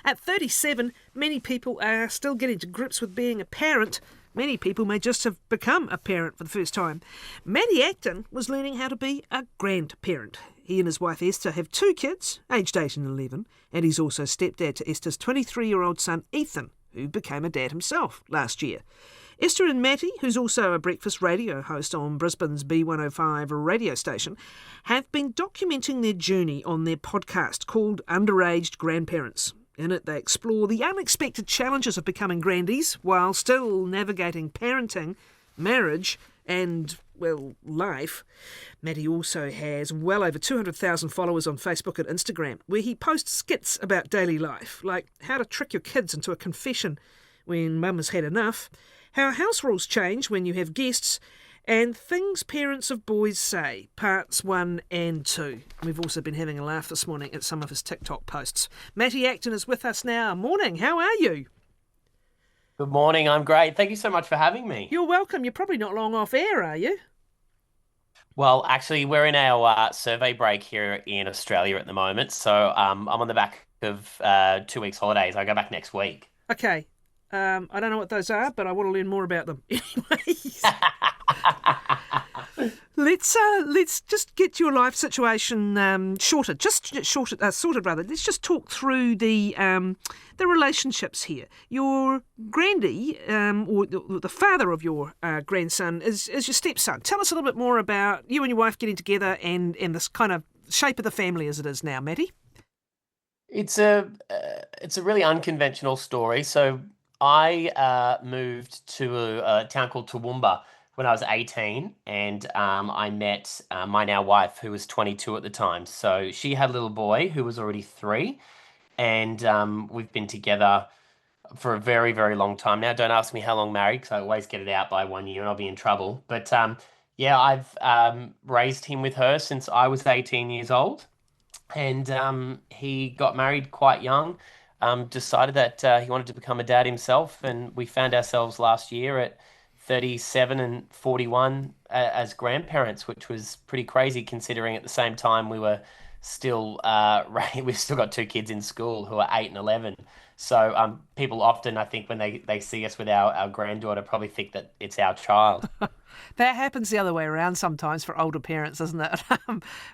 At 37, many people are still getting to grips with being a parent. Many people may just have become a parent for the first time. Matty Acton was learning how to be a grandparent. He and his wife Esther have two kids, aged 8 and 11, and he's also stepdad to Esther's 23-year-old son Ethan, who became a dad himself last year. Esther and Matty, who's also a breakfast radio host on Brisbane's B105 radio station, have been documenting their journey on their podcast called Underaged Grandparents. In it, they explore the unexpected challenges of becoming grandies while still navigating parenting, marriage and, well, life. Matty also has well over 200,000 followers on Facebook and Instagram, where he posts skits about daily life, like how to trick your kids into a confession when mum has had enough, how house rules change when you have guests, and things parents of boys say, parts 1 and 2. We've also been having a laugh this morning at some of his TikTok posts. Matty Acton is with us now. Morning, how are you? Good morning, I'm great. Thank you so much for having me. You're welcome. You're probably not long off air, are you? Well, actually, we're in our survey break here in Australia at the moment. So I'm on the back of 2 weeks holidays. I go back next week. Okay. I don't know what those are, but I want to learn more about them. Anyways, let's just get your life situation sorted. Let's just talk through the relationships here. Your grandy, or the father of your grandson, is your stepson. Tell us a little bit more about you and your wife getting together and this kind of shape of the family as it is now, Matty. It's a really unconventional story. So I moved to a town called Toowoomba when I was 18, and I met my now wife, who was 22 at the time. So she had a little boy who was already 3, and we've been together for a very, very long time now. Don't ask me how long married, because I always get it out by 1 year and I'll be in trouble. But yeah, I've raised him with her since I was 18 years old, and he got married quite young. Decided that he wanted to become a dad himself, and we found ourselves last year at 37 and 41 as grandparents, which was pretty crazy considering at the same time we were still we've still got 2 kids in school who are 8 and 11. So people often, I think, when they see us with our granddaughter, probably think that it's our child. That happens the other way around sometimes for older parents, doesn't it?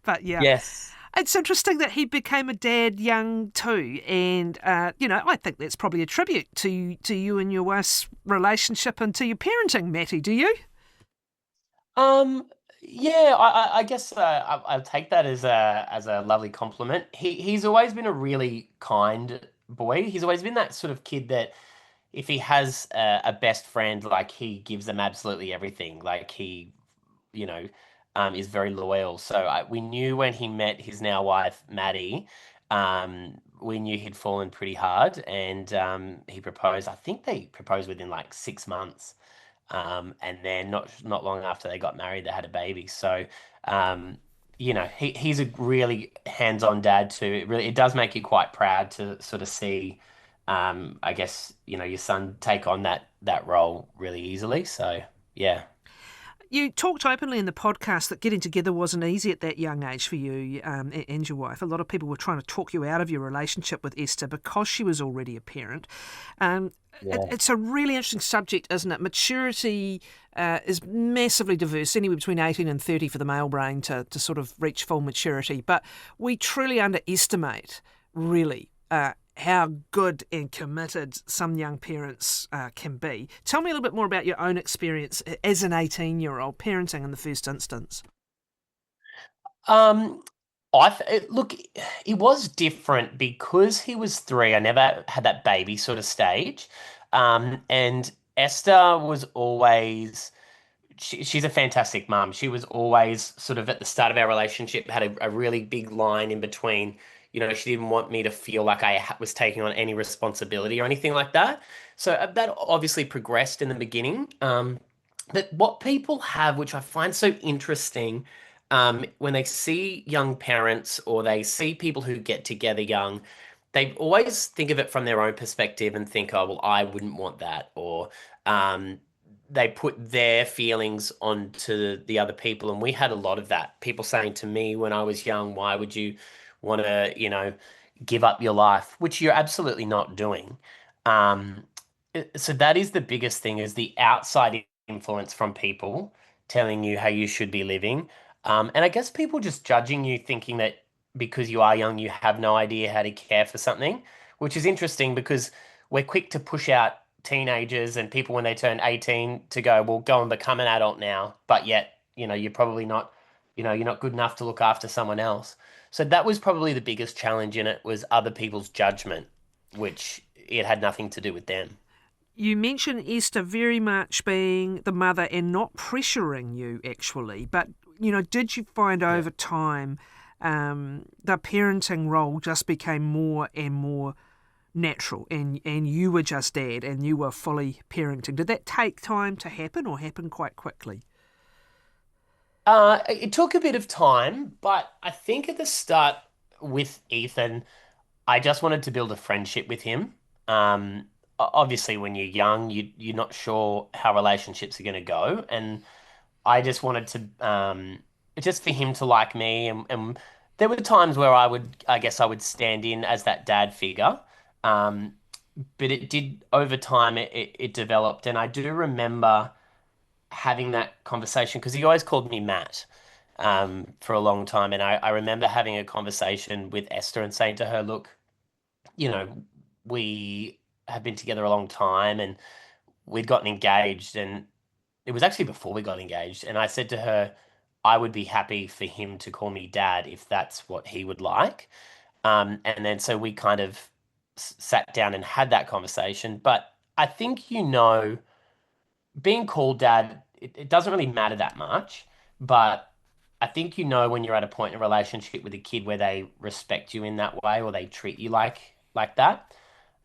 But yeah. Yes. It's interesting that he became a dad young too, and I think that's probably a tribute to you and your wife's relationship and to your parenting, Matty. Do you? Yeah, I guess I'll take that as a lovely compliment. He's always been a really kind boy. He's always been that sort of kid that if he has a best friend, like he gives them absolutely everything. Like he, you know, is very loyal. So we knew when he met his now wife, Matty, we knew he'd fallen pretty hard, and he proposed. I think they proposed within like 6 months, and then not long after they got married, they had a baby. So, he's a really hands-on dad too. It does make you quite proud to sort of see, I guess, your son take on that role really easily. So, yeah. You talked openly in the podcast that getting together wasn't easy at that young age for you and your wife. A lot of people were trying to talk you out of your relationship with Esther because she was already a parent. It's a really interesting subject, isn't it? Maturity is massively diverse, anywhere between 18 and 30 for the male brain to sort of reach full maturity. But we truly underestimate, really, how good and committed some young parents can be. Tell me a little bit more about your own experience as an 18-year-old parenting in the first instance. Look, it was different because he was 3. I never had that baby sort of stage, and Esther was always. She's a fantastic mum. She was always sort of at the start of our relationship, had a really big line in between. She didn't want me to feel like I was taking on any responsibility or anything like that. So that obviously progressed in the beginning. But what people have, which I find so interesting, when they see young parents or they see people who get together young, they always think of it from their own perspective and think, oh, well, I wouldn't want that. Or they put their feelings onto the other people. And we had a lot of that. People saying to me when I was young, why would you want to, give up your life, which you're absolutely not doing. Um, so that is the biggest thing is the outside influence from people telling you how you should be living. And I guess people just judging you, thinking that because you are young, you have no idea how to care for something, which is interesting because we're quick to push out teenagers and people when they turn 18 to go, well, go and become an adult now. But yet, you're probably not, you're not good enough to look after someone else. So that was probably the biggest challenge in it was other people's judgment, which it had nothing to do with them. You mentioned Esther very much being the mother and not pressuring you, actually. But, did you find Yeah. over time the parenting role just became more and more natural and you were just dad and you were fully parenting? Did that take time to happen or happen quite quickly? It took a bit of time, but I think at the start with Ethan, I just wanted to build a friendship with him. Obviously, when you're young, you're not sure how relationships are going to go, and I just wanted to just for him to like me, and there were times where I guess I would stand in as that dad figure. Um, but it did over time it developed, and I do remember having that conversation because he always called me Matt for a long time. And I remember having a conversation with Esther and saying to her, look, you know, we have been together a long time and we'd gotten engaged. And it was actually before we got engaged. And I said to her, I would be happy for him to call me dad if that's what he would like. And then so we kind of sat down and had that conversation. But I think, being called dad, it doesn't really matter that much, but I think when you're at a point in a relationship with a kid where they respect you in that way or they treat you like that.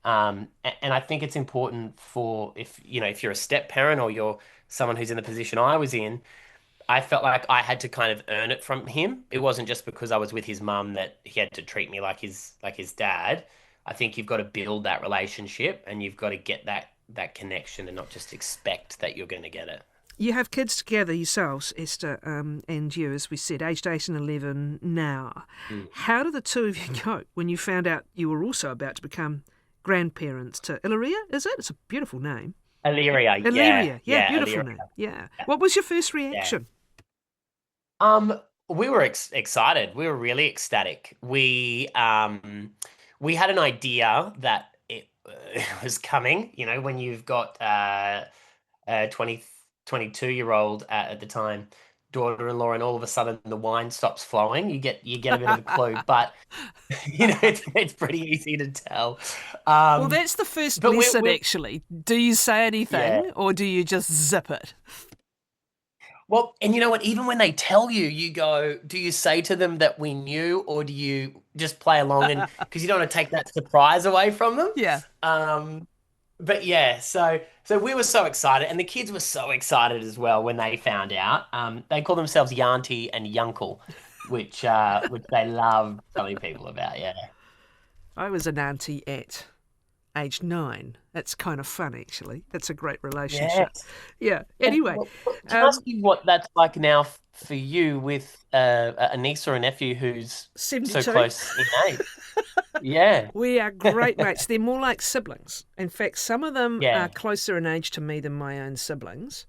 And I think it's important for if you're a step parent or you're someone who's in the position I was in, I felt like I had to kind of earn it from him. It wasn't just because I was with his mum that he had to treat me like his dad. I think you've got to build that relationship and you've got to get that connection and not just expect that you're going to get it. You have kids together yourselves, Esther, and you, as we said, aged 8 and 11 now. Mm. How did the two of you go when you found out you were also about to become grandparents to Ilaria, is it? It's a beautiful name. Illyria, Illyria, yeah, beautiful Illyria, name. Yeah. yeah. What was your first Yeah. reaction? We were excited. We were really ecstatic. We had an idea that it was coming. When you've got a 22-year-old at the time daughter-in-law, and all of a sudden the wine stops flowing, you get a bit of a clue. But it's pretty easy to tell. Well, Um, that's the first but lesson, we're actually. Do you say yeah. anything or do you just zip it? Well, and you know what? Even when they tell you, you go, do you say to them that we knew, or do you just play along and because you don't want to take that surprise away from them? Yeah. Um, but yeah, so we were so excited, and the kids were so excited as well when they found out. They call themselves Yanti and Yunkle, which they love telling people about. Yeah. I was an auntie at age 9. That's kind of fun, actually. That's a great relationship. Yes. Yeah. And Anyway, can I ask um, you what that's like now for you with a niece or a nephew who's so 72. close in age? Yeah, We are great mates. They're more like siblings. In fact, some of them are yeah, closer in age to me than my own siblings,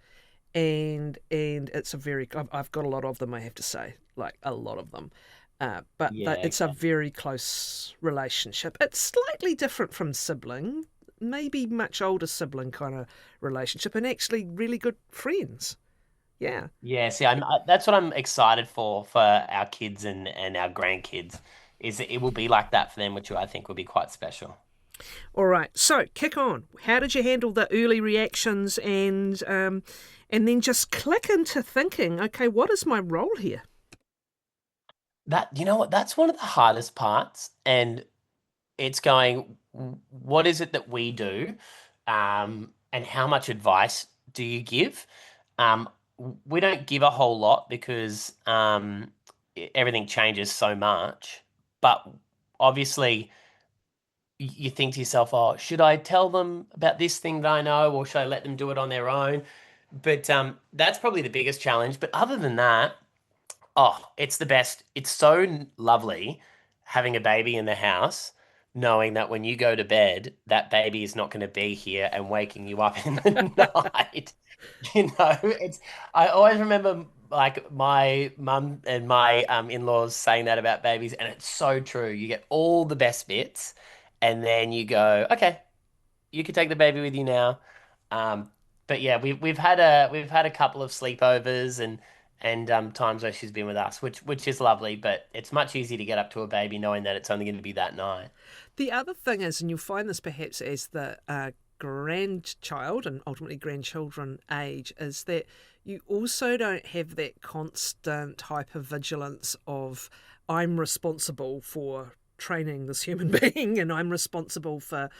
and it's a very. I've got a lot of them. I have to say, like a lot of them. But yeah. it's a very close relationship. It's slightly different from sibling, maybe much older sibling kind of relationship, and actually really good friends. Yeah. Yeah, see, that's what I'm excited for our kids and our grandkids, is that it will be like that for them, which I think will be quite special. All right. So kick on. How did you handle the early reactions and then just click into thinking, okay, what is my role here? You know what, that's one of the hardest parts, and it's going, what is it that we do, and how much advice do you give? Um, we don't give a whole lot because everything changes so much, but obviously you think to yourself, oh, should I tell them about this thing that I know, or should I let them do it on their own? But that's probably the biggest challenge. But other than that, oh, it's the best. It's so lovely having a baby in the house, knowing that when you go to bed, that baby is not going to be here and waking you up in the night. It's I always remember like my mum and my in-laws saying that about babies, and it's so true. You get all the best bits, and then you go, okay, you can take the baby with you now. Um, but yeah, we've had a couple of sleepovers and times where she's been with us, which is lovely. But it's much easier to get up to a baby knowing that it's only going to be that night. The other thing is, and you'll find this perhaps as the grandchild and ultimately grandchildren age, is that you also don't have that constant hypervigilance of I'm responsible for training this human being and I'm responsible for,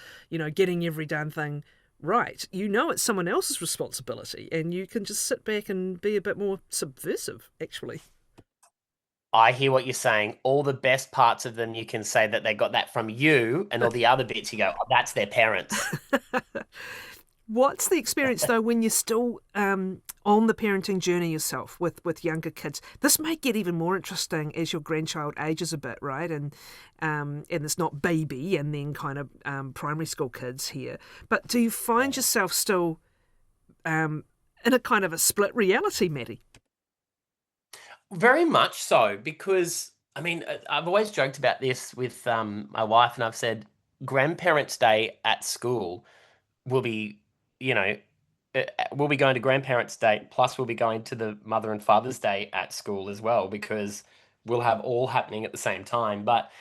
getting every damn thing right. You know it's someone else's responsibility and you can just sit back and be a bit more subversive, actually. I hear what you're saying. All the best parts of them, you can say that they got that from you, and all the other bits, you go, oh, that's their parents. What's the experience though when you're still on the parenting journey yourself with younger kids? This may get even more interesting as your grandchild ages a bit, right? And it's not baby and then kind of primary school kids here. But do you find yourself still in a kind of a split reality, Matty? Very much so, because I mean, I've always joked about this with my wife, and I've said Grandparents' Day at school will be, you know, we'll be going to Grandparents' Day, plus we'll be going to the Mother and Father's Day at school as well, because we'll have all happening at the same time. But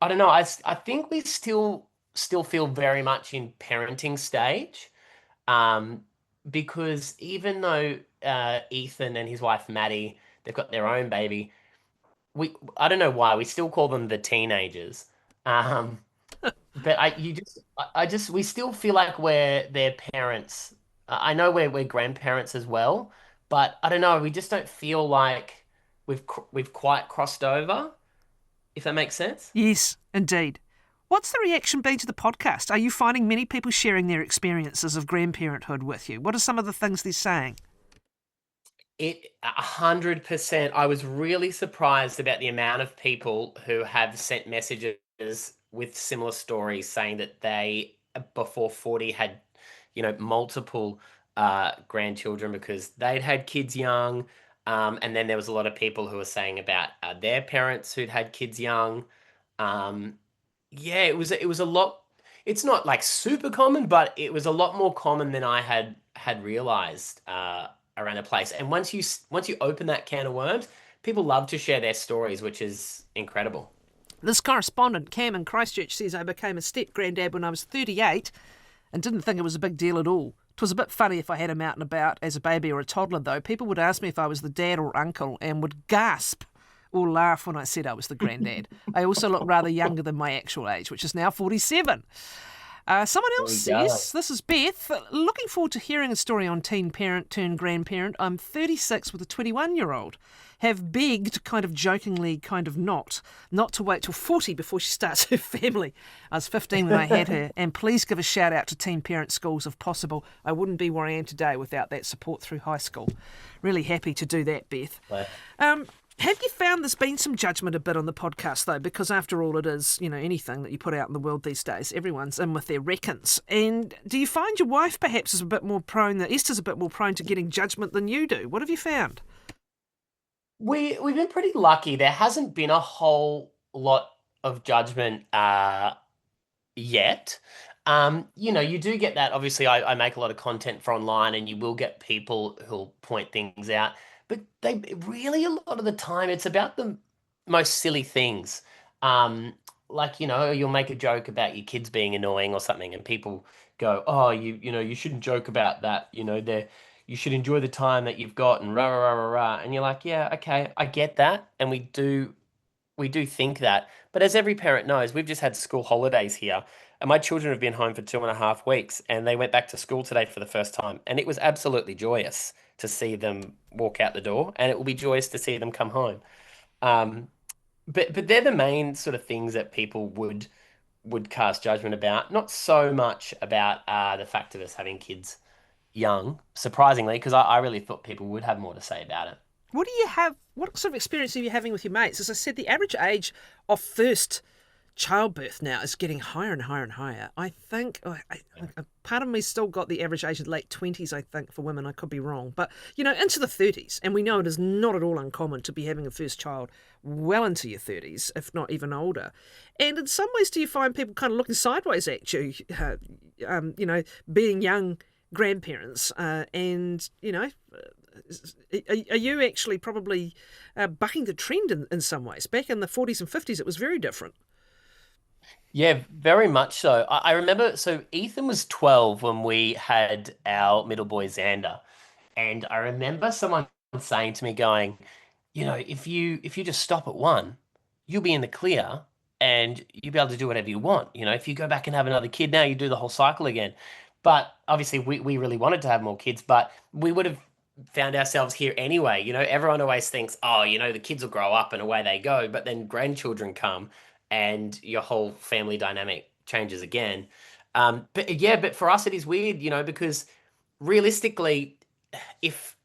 I don't know, I think we still feel very much in parenting stage, um, because even though Ethan and his wife Maddie, they've got their own baby, I don't know why we still call them the teenagers. Um, but I just we still feel like we're their parents. I know we're grandparents as well, but I don't know. We just don't feel like we've quite crossed over, if that makes sense. Yes, indeed. What's the reaction been to the podcast? Are you finding many people sharing their experiences of grandparenthood with you? What are some of the things they're saying? 100%. I was really surprised about the amount of people who have sent messages with similar stories saying that they, before 40, had, multiple grandchildren because they'd had kids young. And then there was a lot of people who were saying about their parents who'd had kids young. Um, yeah, it was a lot. It's not like super common, but it was a lot more common than I had realized around the place. And once you open that can of worms, people love to share their stories, which is incredible. This correspondent, Cam in Christchurch, says I became a step granddad when I was 38 and didn't think it was a big deal at all. It was a bit funny if I had him out and about as a baby or a toddler, though. People would ask me if I was the dad or uncle and would gasp or laugh when I said I was the granddad. I also look rather younger than my actual age, which is now 47. Someone There else we go. says, this is Beth, looking forward to hearing a story on teen parent turned grandparent. I'm 36 with a 21-year-old. Have begged, kind of jokingly, kind of not to wait till 40 before she starts her family. I was 15 when I had her, and please give a shout out to teen parent schools if possible. I wouldn't be where I am today without that support through high school. Really happy to do that, Beth. Well, Have you found there's been some judgment a bit on the podcast, though? Because after all, it is, anything that you put out in the world these days, everyone's in with their reckons. And do you find your wife perhaps is a bit more prone, that Esther's a bit more prone to getting judgment than you do? What have you found? we've been pretty lucky. There hasn't been a whole lot of judgment yet. You do get that. Obviously, I make a lot of content for online, and you will get people who'll point things out. But they really, a lot of the time, it's about the most silly things. Um, like, you'll make a joke about your kids being annoying or something, and people go, "Oh, you shouldn't joke about that. You should enjoy the time that you've got," and rah rah rah rah rah. And you're like, "Yeah, okay, I get that," and we do think that. But as every parent knows, we've just had school holidays here, and my children have been home for 2.5 weeks, and they went back to school today for the first time, and it was absolutely joyous to see them walk out the door, and it will be joyous to see them come home. Um, but they're the main sort of things that people would cast judgment about, not so much about the fact of us having kids young, surprisingly, because I really thought people would have more to say about it. What do you have What sort of experience are you having with your mates? As I said, the average age of first childbirth now is getting higher and higher and higher. I think part of me still got the average age of late 20s, I think, for women. I could be wrong. But, into the 30s. And we know it is not at all uncommon to be having a first child well into your 30s, if not even older. And in some ways, do you find people kind of looking sideways at you, being young grandparents are you actually probably bucking the trend in some ways? Back in the 40s and 50s, it was very different. Yeah, very much so. I remember, so Ethan was 12 when we had our middle boy Xander. And I remember someone saying to me, going, if you just stop at one, you'll be in the clear and you'll be able to do whatever you want. If you go back and have another kid now, you do the whole cycle again. But obviously we really wanted to have more kids, but we would have found ourselves here anyway. Everyone always thinks, oh, the kids will grow up and away they go, but then grandchildren come and your whole family dynamic changes again. But yeah, but for us it is weird, because realistically, if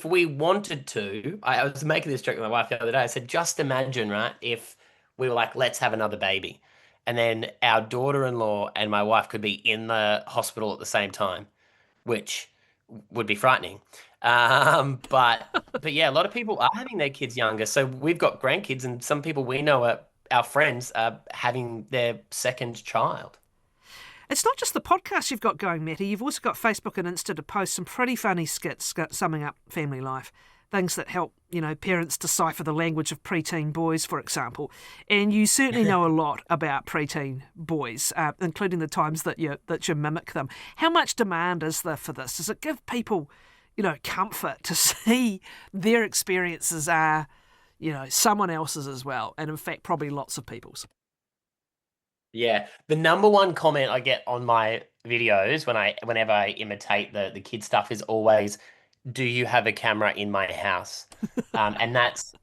we wanted to, I was making this joke with my wife the other day. I said, just imagine, right, if we were like, let's have another baby. And then our daughter-in-law and my wife could be in the hospital at the same time, which would be frightening. But yeah, a lot of people are having their kids younger. So we've got grandkids, and some people we know are our friends are having their second child. It's not just the podcast you've got going, Matty. You've also got Facebook and Insta to post some pretty funny skits summing up family life. Things that help, parents decipher the language of preteen boys, for example. And you certainly know a lot about preteen boys, including the times that you mimic them. How much demand is there for this? Does it give people, comfort to see their experiences are, someone else's as well, and in fact, probably lots of people's? Yeah, the number one comment I get on my videos whenever I imitate the kid stuff is always, "Do you have a camera in my house?" And that's,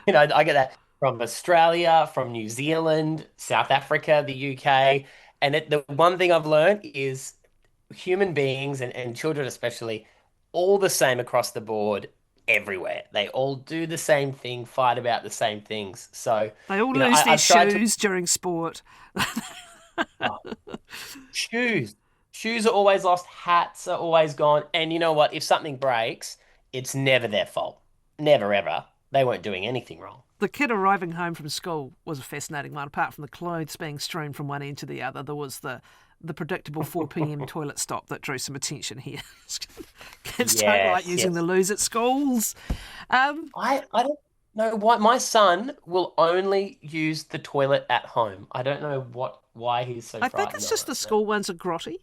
I get that from Australia, from New Zealand, South Africa, the UK, and the one thing I've learned is human beings and children especially, all the same across the board everywhere. They all do the same thing, fight about the same things. So, They all lose their I've tried to. shoes during sport. Oh, shoes. Shoes are always lost, hats are always gone. And you know what? If something breaks, it's never their fault. Never ever. They weren't doing anything wrong. The kid arriving home from school was a fascinating one. Apart from the clothes being strewn from one end to the other, there was the predictable 4 p.m. toilet stop that drew some attention here. Kids don't like using the loos at schools. I don't know why my son will only use the toilet at home. I don't know why he's so I think frightened it's of just it. the school ones are grotty.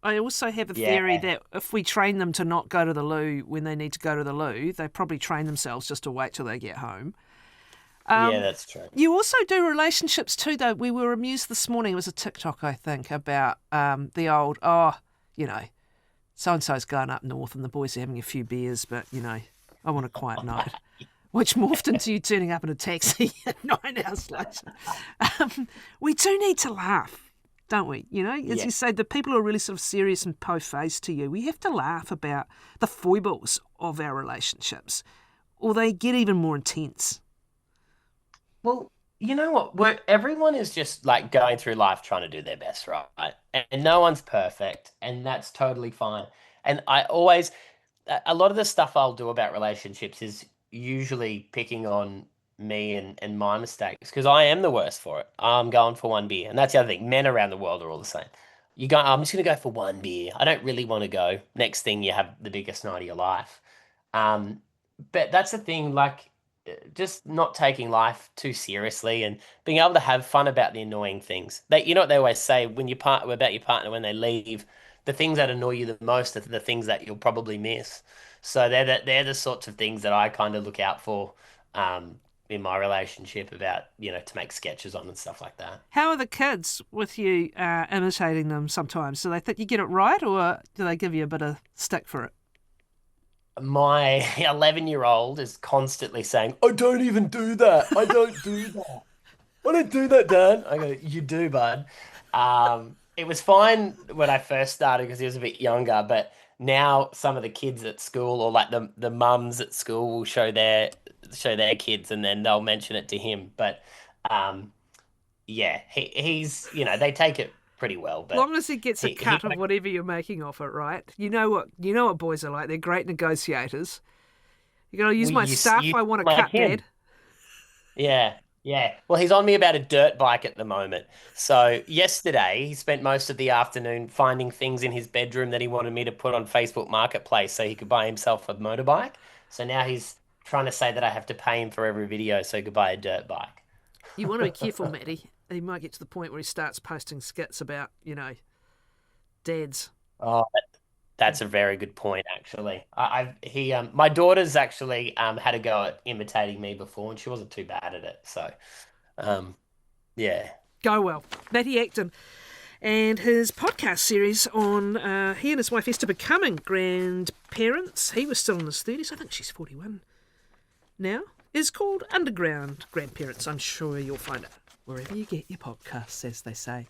I also have a theory that if we train them to not go to the loo when they need to go to the loo, they probably train themselves just to wait till they get home. Yeah, that's true. You also do relationships too, though. We were amused this morning. It was a TikTok, I think, about the old, so-and-so's going up north and the boys are having a few beers, but, I want a quiet night. Which morphed into you turning up in a taxi 9 hours later. We do need to laugh, don't we? As you say, the people who are really sort of serious and po-faced to you, we have to laugh about the foibles of our relationships, or they get even more intense. Well, you know what? Everyone is just like going through life trying to do their best, right? And no one's perfect, and that's totally fine. And a lot of the stuff I'll do about relationships is usually picking on me and my mistakes because I am the worst for it. I'm going for one beer, and that's the other thing. Men around the world are all the same. I'm just going to go for one beer. I don't really want to go. Next thing, you have the biggest night of your life. Um, but that's the thing, like just not taking life too seriously and being able to have fun about the annoying things. What they always say when you part about your partner when they leave, the things that annoy you the most are the things that you'll probably miss. So they're the sorts of things that I kind of look out for in my relationship about, to make sketches on and stuff like that. How are the kids with you imitating them sometimes? Do they think you get it right or do they give you a bit of stick for it? My 11-year-old is constantly saying, I don't even do that. I don't do that. I don't do that, Dan. I go, you do, bud. It was fine when I first started because he was a bit younger, but now some of the kids at school or like the mums at school will show their show their kids, and then they'll mention it to him. But yeah, he's they take it pretty well. But Long as he gets a he cut of whatever you're making off it, right? You know what boys are like. They're great negotiators. You got to use we my you, stuff. you I want a like cut, him. Dad. Yeah, yeah. Well, he's on me about a dirt bike at the moment. So yesterday, he spent most of the afternoon finding things in his bedroom that he wanted me to put on Facebook Marketplace so he could buy himself a motorbike. So now he's trying to say that I have to pay him for every video so he could buy a dirt bike. You want to be careful, Matty. He might get to the point where he starts posting skits about, dads. Oh, that's a very good point, actually. My daughter's actually had a go at imitating me before, and she wasn't too bad at it. So, um, yeah. Go well. Matty Acton and his podcast series on he and his wife Esther becoming grandparents. He was still in his 30s. I think she's 41 now. Is called Underaged Grandparents. I'm sure you'll find it wherever you get your podcasts, as they say.